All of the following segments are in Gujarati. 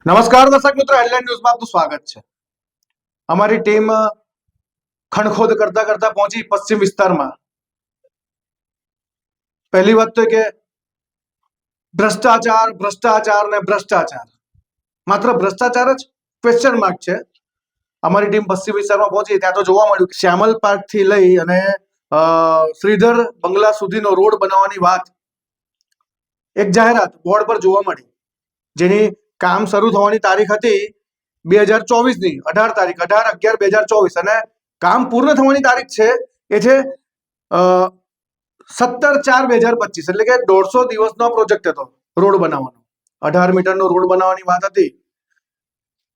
નમસ્કાર દર્શક મિત્રો, હેડલાઇન ન્યૂઝમાં આપનું સ્વાગત છે. અમારી ટીમ ખણખોદ કરતા કરતા પહોંચી પશ્ચિમ વિસ્તારમાં. પહેલી વાત તો કે ભ્રષ્ટાચાર ભ્રષ્ટાચાર ને ભ્રષ્ટાચાર, માત્ર ભ્રષ્ટાચાર જ ક્વેશ્ચન માર્ક છે. અમારી ટીમ પશ્ચિમ વિસ્તારમાં પહોંચી ત્યાં તો જોવા મળ્યું કે શ્યામલ પાર્ક થી લઈ અને શ્રીધર બંગલા સુધીનો રોડ બનાવવાની વાત એક જાહેરાત બોર્ડ પર જોવા મળી, જેની કામ શરૂ થવાની તારીખ હતી 2024ની 18 તારીખ 18/11/2024 અને કામ પૂર્ણ થવાની તારીખ છે એ છે 17/4/2025, એટલે કે 150 દિવસનો પ્રોજેક્ટ હતો રોડ બનાવવાનો. 18 મીટરનો રોડ બનાવવાની વાત હતી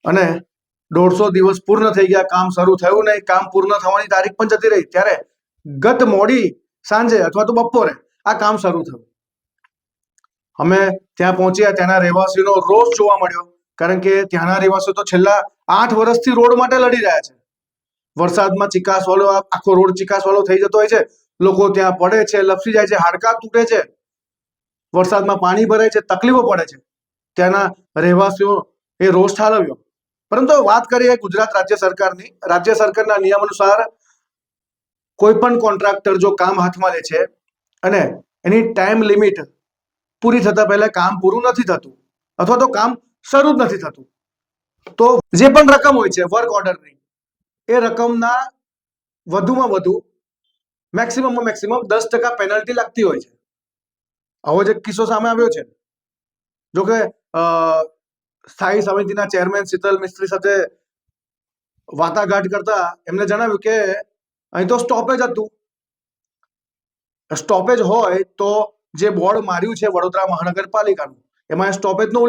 અને 150 દિવસ પૂર્ણ થઈ ગયા, કામ શરૂ થયું નહીં, કામ પૂર્ણ થવાની તારીખ પણ જતી રહી. ત્યારે ગત મોડી સાંજે અથવા તો બપોરે આ કામ શરૂ થયું. અમે ત્યાં પહોંચ્યા, ત્યાંના રહેવાસીઓનો રોષ જોવા મળ્યો, કારણ કે ત્યાંના રહેવાસીઓ તો છેલ્લા 8 વર્ષથી રોડ માટે લડી રહ્યા છે. વરસાદમાં ચીકાસવાળો આખો રોડ ચીકાસવાળો થઈ જતો હોય છે, લોકો ત્યાં પડે છે, લપસી જાય છે, હાડકાં તૂટે છે, વરસાદમાં પાણી ભરાય છે, તકલીફો પડે છે. ત્યાંના રહેવાસીઓ એ રોષ ઠાલવ્યો. પરંતુ વાત કરીએ ગુજરાત રાજ્ય સરકારની, રાજ્ય સરકારના નિયમ અનુસાર કોઈ પણ કોન્ટ્રાક્ટર જો કામ હાથમાં લે છે અને એની ટાઈમ લિમિટ પૂરી થતા પહેલા કામ પૂરું નથી થતું અથવા તો કામ શરૂ જ નથી થતું, તો જે પણ રકમ હોય છે વર્ક ઓર્ડરની, એ રકમના વધુમાં વધુ મેક્સિમમમાં મેક્સિમમ 10% પેનલ્ટી લાગતી હોય છે. આવો જ એક કિસ્સો સામે આવ્યો છે. જોકે સ્થાયી સમિતિના ચેરમેન શીતલ મિસ્ત્રી સાથે વાટાઘાટ કરતા એમને જણાવ્યું કે અહીં તો સ્ટોપેજ હતું. સ્ટોપેજ હોય તો જે બોર્ડ માર્યું છે વડોદરા મહાનગરપાલિકાનું, એમાં સ્ટોપેજનો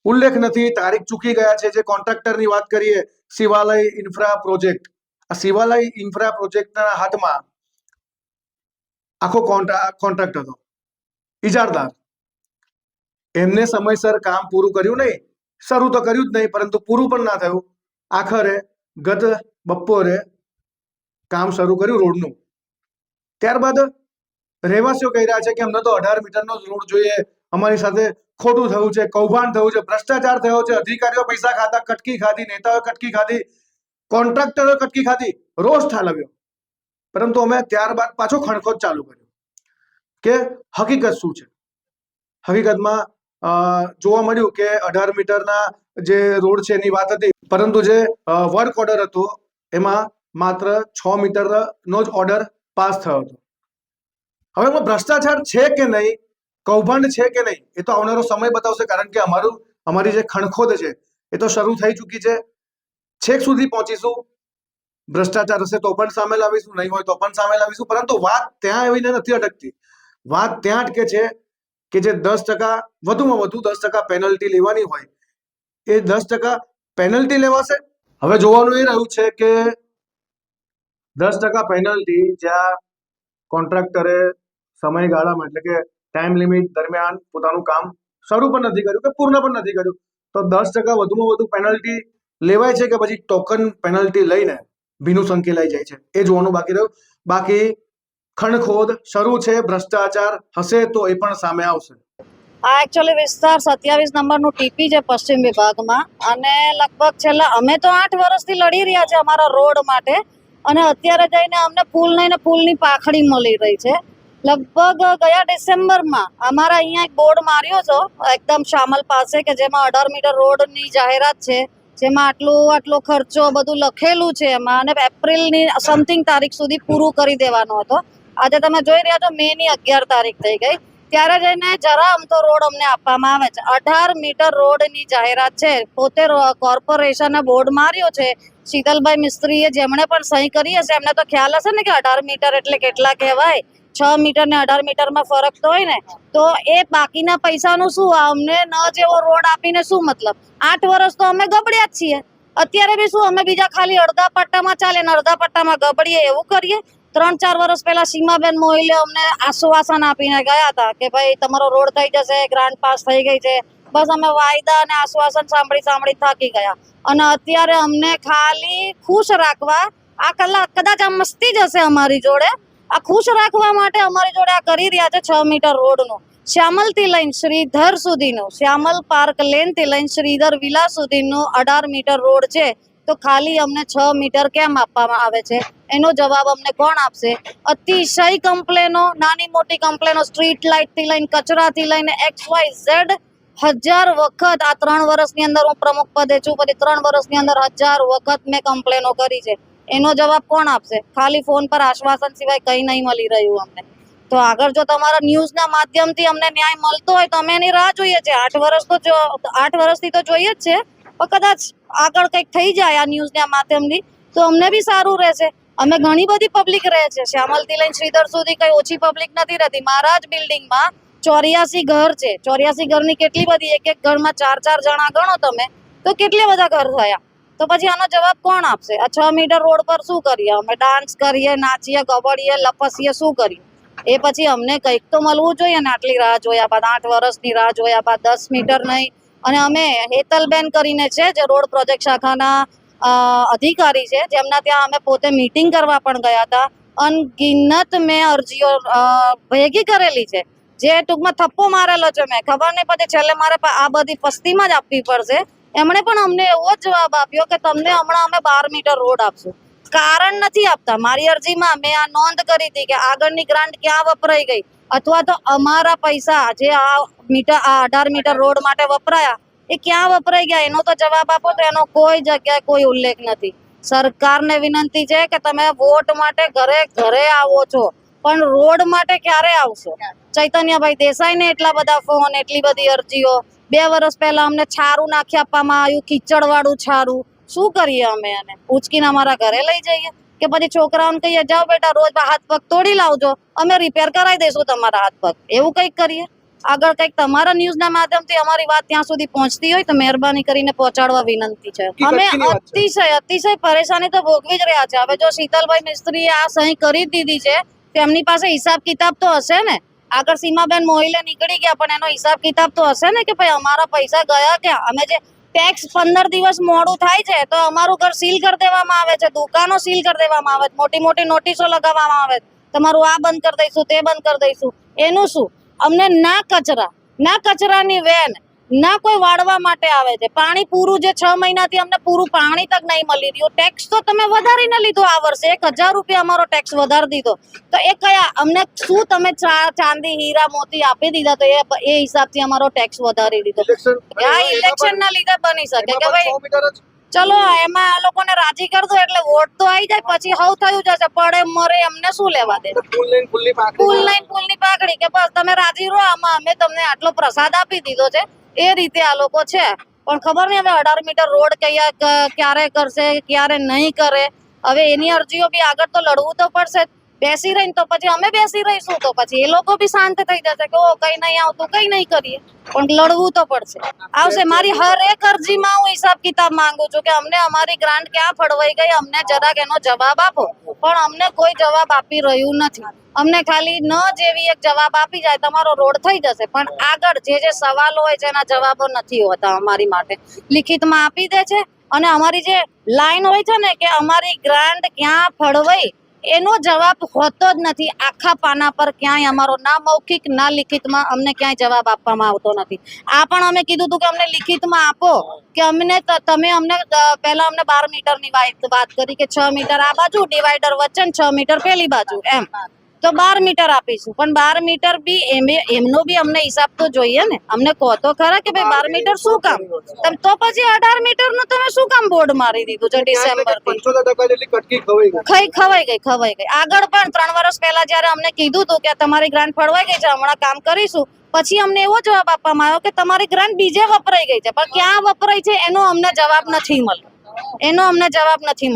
ઉલ્લેખ નથી. તારીખ ચૂકી ગયા છે. જે કોન્ટ્રાક્ટરની વાત કરીએ, શિવાલય ઇન્ફ્રા પ્રોજેક્ટ, આ શિવાલય ઇન્ફ્રા પ્રોજેક્ટના હાથમાં આખો કોન્ટ્રાક્ટ હતો. ઇજારદાર એમને સમયસર કામ પૂરું કર્યું નહીં, શરૂ તો કર્યું જ નહીં, પરંતુ પૂરું પણ ના થયું. આખરે ગત બપોરે કામ શરૂ કર્યું રોડનું. ત્યારબાદ રહેવાસીઓ કહી રહ્યા છે કે અમને તો 18 મીટરનો જ રોડ જોઈએ, અમારી સાથે ખોટું થયું છે, કૌભાંડ થયું છે, ભ્રષ્ટાચાર થયો છે, અધિકારીઓ પૈસા ખાતા, કટકી ખાધી, નેતાઓએ કટકી ખાધી, કોન્ટ્રાક્ટરોએ કટકી ખાધી, રોષ ઠાલવ્યો. પરંતુ અમે ત્યારબાદ પાછો ખણખોદ ચાલુ કર્યો કે હકીકત શું છે. હકીકતમાં જોવા મળ્યું કે 18 મીટરના જે રોડ છે એની વાત હતી, પરંતુ જે વર્ક ઓર્ડર હતો એમાં માત્ર 6 મીટરનો જ ઓર્ડર પાસ થયો હતો. હવે એમાં ભ્રષ્ટાચાર છે કે નહીં, કૌભાંડ છે કે નહીં, એ તો આવનારો સમય બતાવશે, કારણ કે અમારી જે ખણખોદ છે એ તો શરૂ થઈ ચૂકી છે. છેક સુધી પહોંચીશું. ભ્રષ્ટાચાર હશે તો પણ સામે લાવીશું, નહીં હોય તો પણ સામે લાવીશું. પરંતુ વાત ત્યાં આવીને નથી અટકતી. વાત ત્યાં અટકે છે કે જે 10% વધુમાં વધુ 10% પેનલ્ટી લેવાની હોય, એ 10% પેનલ્ટી લેવાશે. હવે જોવાનું એ રહ્યું છે કે 10% પેનલ્ટી જ્યાં કોન્ટ્રાક્ટરે સમયગાળામાં, એટલે કે ટાઈમ લિમિટ દરમિયાન પોતાનું કામ શરૂ પણ નથી કર્યું કે પૂર્ણ પણ નથી કર્યું, તો 10% વધુમાં વધુ પેનલ્ટી લેવાય છે કે પછી ટોકન પેનલ્ટી લઈને ભીનું સંકેલાઈ જાય છે, એ જોવાનું બાકી રહ્યું. બાકી ખણખોદ શરૂ છે. ભ્રષ્ટાચાર હશે તો એ પણ સામે આવશે. આ એકચ્યુઅલી વિસ્તાર 27 નંબરનું ટીપી છે પશ્ચિમ વિભાગમાં, અને લગભગ છેલ્લા અમે તો 8 વર્ષથી લડી રહ્યા છે અમારા રોડ માટે, અને અત્યારે જઈને અમને પુલ નહીં ને પુલની પાખડી મળી રહી છે. લગભગ ગયા ડિસેમ્બરમાં અમારા અહીંયા એક બોર્ડ માર્યો છો એકદમ શામલ પાસે, કે જેમાં 18 મીટર રોડની જાહેરાત છે, જેમાં આટલો ખર્ચો બધું લખેલું છે એમાં, અને એપ્રિલની સમથિંગ તારીખ સુધી પૂરું કરી દેવાનો હતો. આજે તમે જોઈ રહ્યા છો મેની 11 તારીખ થઈ ગઈ, ત્યારે જઈને જરા અમથો રોડ અમને આપવામાં આવે છે. 18 મીટર રોડની જાહેરાત છે, પોતે કોર્પોરેશને બોર્ડ માર્યો છે. શીતલભાઈ મિસ્ત્રીએ જેમણે પણ સહી કરી હશે એમને તો ખ્યાલ હશે ને કે 18 મીટર એટલે કેટલા કહેવાય. 6 મીટર ને 18 મીટરમાં ફરક તો હોય ને. તો એ બાકીના પૈસાનું શું, અમને ન જેવો રોડ આપીને શું મતલબ? 8 વર્ષ તો અમે ગબડ્યા જ છીએ. અત્યારે બી શું અમે બીજા ખાલી અડધા પટ્ટામાં ચાલે ને અડધા પટ્ટામાં ગબડીએ એવું કરીએ? 3-4 વર્ષ પહેલા સીમાબેન મોહિલે અમને આશ્વાસન આપીને ગયા હતા કે ભાઈ તમારો રોડ થઈ જશે, ગ્રાન્ટ પાસ થઈ ગઈ છે. બસ અમે વાયદા અને આશ્વાસન સાંભળી થાકી ગયા, અને અત્યારે અમને ખાલી ખુશ રાખવા, આ કદાચ આ મસ્તી જ હશે અમારી જોડે, આ ખુશ રાખવા માટે અમારી જોડે આ કરી રહ્યા છે 6 મીટર રોડનું. શ્યામલથી લઈને શ્રીધર સુધીનું, શ્યામલ પાર્ક લેનથી લઈને શ્રીધર વિલા સુધીનું 18 મીટર રોડ છે, તો ખાલી અમને 6 મીટર કેમ આપવામાં આવે છે? એનો જવાબ અમને કોણ આપશે? અતિશય કમ્પ્લેનો, નાની મોટી કમ્પ્લેનો, સ્ટ્રીટ લાઇટથી લઈને કચરાથી લઈને XYZ 1000 વખત આ 3 વર્ષની અંદર હું પ્રમુખ પદે છું, પછી 3 વર્ષની અંદર 1000 વખત મેં કમ્પ્લેનો કરી છે. એનો જવાબ કોણ આપશે? ખાલી ફોન પર આશ્વાસન સિવાય કંઈ નહીં મળી રહ્યું અમને. તો આગળ જો તમારા ન્યૂઝના માધ્યમથી અમને ન્યાય મળતો હોય તો અમે એની રાહ જોઈએ છે. 8 વર્ષથી તો જોઈએ જ છે, પણ કદાચ આગળ કંઈક થઈ જાય આ ન્યૂઝના માધ્યમથી તો અમને બી સારું રહેશે. અમે ઘણી બધી પબ્લિક રહે છે, શ્યામલથી લઈને શ્રીધર સુધી કઈ ઓછી પબ્લિક નથી રહેતી. મારા જ બિલ્ડિંગમાં 84 ઘર છે. 84 ઘરની કેટલી બધી, એક ઘરમાં 4 જણા ગણો તમે, તો કેટલા બધા ઘર થયા. તો પછી આનો જવાબ કોણ આપશે? આ 6 મીટર રોડ પર શું કરીએ અમે? ડાન્સ કરીએ, નાચીએ, ગબડીએ, લપસીએ, શું કરીએ? એ પછી અમને કંઈક તો મળવું જોઈએ ને. આટલી રાહ જોયા બાદ, 8 વર્ષની રાહ જોયા બાદ 10 મીટર નહીં. અને અમે હેતલબેન કરીને છે જે રોડ પ્રોજેક્ટ શાખાના અધિકારી છે, જેમના ત્યાં અમે પોતે મીટિંગ કરવા પણ ગયા હતા. અનગિનત મેં અરજીઓ ભેગી કરેલી છે, જે ટૂંકમાં થપ્પો મારેલો છે મેં, ખબર નહીં પછી છેલ્લે મારે આ બધી પસ્તીમાં જ આપવી પડશે. એમણે પણ અમને એવો જ જવાબ આપ્યો કે તમને હમણાં અમે 12 મીટર રોડ આપશું. કારણ નથી આપતા. મારી અરજીમાં મેં આ નોંધ કરી હતી કે આગળની ગ્રાન્ટ ક્યાં વપરાઈ ગઈ, અથવા તો અમારા પૈસા જે આ 18 મીટર રોડ માટે વપરાયા એ ક્યાં વપરાઈ ગયા, એનો તો જવાબ આપો. તો એનો કોઈ જગ્યાએ કોઈ ઉલ્લેખ નથી. સરકારને વિનંતી છે કે તમે વોટ માટે ઘરે ઘરે આવો છો, પણ રોડ માટે ક્યારે આવશો? ચૈતન્યભાઈ દેસાઈને એટલા બધા ફોન, એટલી બધી અરજીઓ. 2 વર્ષ પહેલા અમને છારું નાખી આપવામાં આવ્યું, કિચડ વાળું છારું. શું કરીએ અમે? એને ઉચકીને અમારા ઘરે લઈ જઈએ કે પછી છોકરાઓને કહીએ જાઓ બેટા રોજ હાથ પગ તોડી લાવજો, અમે રિપેર કરાવી દઈશું તમારા હાથ પગ? એવું કંઈક કરીએ. આગળ કંઈક તમારા ન્યૂઝના માધ્યમથી અમારી વાત ત્યાં સુધી પહોંચતી હોય તો મહેરબાની કરીને પહોંચાડવા વિનંતી છે. અમે અતિશય પરેશાની તો ભોગવી જ રહ્યા છે. હવે જો શીતલભાઈ મિસ્ત્રીએ આ સહી કરી દીધી છે, તેમની પાસે હિસાબ કિતાબ તો હશે ને. આગળ સીમાબેન મોહિલે નીકળી ગયા, પણ એનો હિસાબ કિતાબ તો હશે ને કે ભાઈ અમારા પૈસા ગયા ક્યાં? અમે જે ટેક્સ 15 દિવસ મોડું થાય છે તો અમારું ઘર સીલ કરી દેવામાં આવે છે, દુકાનો સીલ કરી દેવામાં આવે છે, મોટી મોટી નોટિસો લગાવવામાં આવે છે, તમારું આ બંધ કરી દઈશું, તે બંધ કરી દઈશું. એનું શું? અમને ના કચરા, ના કચરાની વેન, ના કોઈ વાળવા માટે આવે છે. પાણી પૂરું, જે 6 મહિનાથી અમને પૂરું પાણી તક નહીં મળી રહ્યું. ટેક્સ તો તમે વધારીને લીધો આ વર્ષે, 1000 રૂપિયા અમારો ટેક્સ વધારી દીધો. તો એ કયા અમને શું તમે ચાંદી હીરા મોતી આપી દીધા તો એ હિસાબથી અમારો ટેક્સ વધારી દીધો? આ ઇલેક્શન ના લીધે બની શકે કે ભાઈ ચલો એમાં આ લોકોને રાજી કરી દો એટલે વોટ તો આવી જાય, પછી હવ થયું જશે, પડે મરે એમને શું લેવા દે? ફૂલ લઈને ફૂલની પાઘડી કે બસ તમે રાજી રહો, આમાં અમે તમને આટલો પ્રસાદ આપી દીધો છે. એ રીતે આ લોકો છે. પણ ખબર નહીં હવે 18 મીટર રોડ ક્યારે કરશે, ક્યારે નહીં કરે. હવે એની અરજીઓ બી આગળ તો લડવું તો પડશે. બેસી રહીને તો પછી અમે બેસી રહીશું, તો પછી એ લોકો બી શાંત થઈ જશે કે ઓ કઈ નહીં આવતું, કઈ નહીં કરીએ. પણ લડવું તો પડશે. આવશે. મારી હર એક અરજીમાં હું હિસાબ કિતાબ માંગુ છું કે અમને અમારી ગ્રાન્ટ ક્યાં ફળવાઈ ગઈ, અમને જરાક એનો જવાબ આપો. પણ અમને કોઈ જવાબ આપી રહ્યું નથી. અમને ખાલી ન જેવી એક જવાબ આપી જાય તમારો રોડ થઈ જશે, પણ આગળ જે સવાલો હોય છે એના જવાબો નથી હોતા અમારી માટે. લિખિતમાં આપી દે છે અને અમારી જે લાઈન હોય છે ને કે અમારી ગ્રાન્ટ ક્યાં ફળવાઈ, એનો જવાબ હોતો જ નથી. આખા પાના પર ક્યાંય અમારો ના મૌખિક ના લિખિતમાં અમને ક્યાંય જવાબ આપવામાં આવતો નથી. આ પણ અમે કીધું હતું કે અમને લિખિતમાં આપો, કે તમે અમને પહેલા અમને 12 મીટરની વાત કરી કે 6 મીટર આ બાજુ, ડિવાઈડર વચ્ચે, 6 મીટર પેલી બાજુ, એમ તો 12 મીટર આપીશું. પણ 12 મીટર બી એમનો બી અમને હિસાબ તો જોઈએ ને. અમને કહો તો ખરા કે ભાઈ 12 મીટર શું કામ, તો પછી 18 મીટર નું તમે શું કામ બોર્ડ મારી દીધું છે ડિસેમ્બર ખવાઈ ગઈ. આગળ પણ 3 વર્ષ પહેલા જયારે અમને કીધું હતું કે તમારી ગ્રાન્ટ ફળવાઈ ગઈ છે, હમણાં કામ કરીશું, પછી અમને એવો જવાબ આપવામાં આવ્યો કે તમારી ગ્રાન્ટ બીજે વપરાઈ ગઈ છે. પણ ક્યાં વપરાય છે એનો અમને જવાબ નથી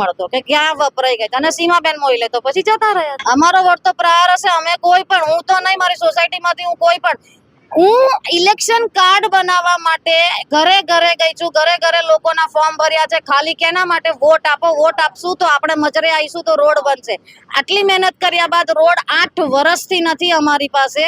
મળતો. કે ક્યાં વપરાઈ ગઈ. અને સીમાબેન મોહિલે તો પછી જતા રહ્યા. અમારો વોટ તો પ્રહાર હશે. અમે કોઈ પણ, હું તો નહીં, મારી સોસાયટીમાંથી હું કોઈ પણ, હું ઇલેક્શન કાર્ડ બનાવવા માટે ઘરે ઘરે ગઈ છું, ઘરે ઘરે લોકોના ફોર્મ ભર્યા છે. ખાલી કેના માટે? વોટ આપો. વોટ આપશું તો આપણે મજરે આવીશું તો રોડ બનશે. આટલી મહેનત કર્યા બાદ રોડ 8 વર્ષથી નથી અમારી પાસે.